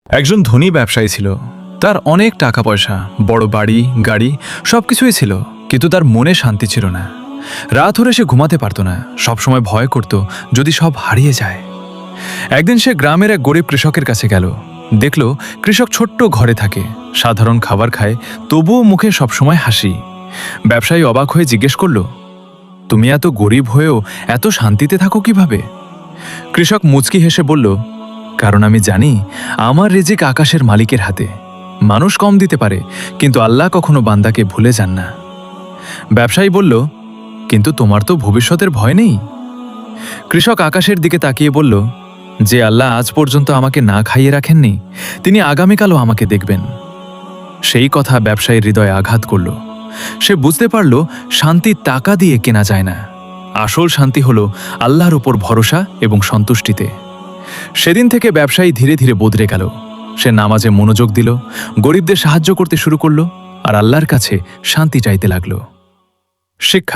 একজন ধনী ব্যবসায়ী ছিল। তার অনেক টাকা পয়সা, বড় বাড়ি, গাড়ি সবকিছুই ছিল, কিন্তু তার মনে শান্তি ছিল না। রাত হলে সে ঘুমাতে পারত না, সবসময় ভয় করত যদি সব হারিয়ে যায়। একদিন সে গ্রামের এক গরিব কৃষকের কাছে গেল। দেখল কৃষক ছোট্ট ঘরে থাকে, সাধারণ খাবার খায়, তবুও মুখে সবসময় হাসি। ব্যবসায়ী অবাক হয়ে জিজ্ঞেস করল, তুমি এত গরিব হয়েও এত শান্তিতে থাকো কিভাবে? কৃষক মুচকি হেসে বলল, কারণ আমি জানি আমার রিজিক আকাশের মালিকের হাতে। মানুষ কম দিতে পারে, কিন্তু আল্লাহ কখনো বান্দাকে ভুলে যান না। ব্যবসায়ী বলল, কিন্তু তোমার তো ভবিষ্যতের ভয় নেই? কৃষক আকাশের দিকে তাকিয়ে বলল, যে আল্লাহ আজ পর্যন্ত আমাকে না খাইয়ে রাখেননি, তিনি আগামীকালও আমাকে দেখবেন। সেই কথা ব্যবসায়ীর হৃদয়ে আঘাত করল। সে বুঝতে পারল শান্তি টাকা দিয়ে কেনা যায় না। আসল শান্তি হল আল্লাহর উপর ভরসা এবং সন্তুষ্টিতে। সেদিন থেকে ব্যবসায়ী ধীরে ধীরে বদলে গেল। সে নামাজে মনোযোগ দিল, গরিবদের সাহায্য করতে শুরু করল, আর আল্লাহর কাছে শান্তি চাইতে লাগল। শিক্ষা।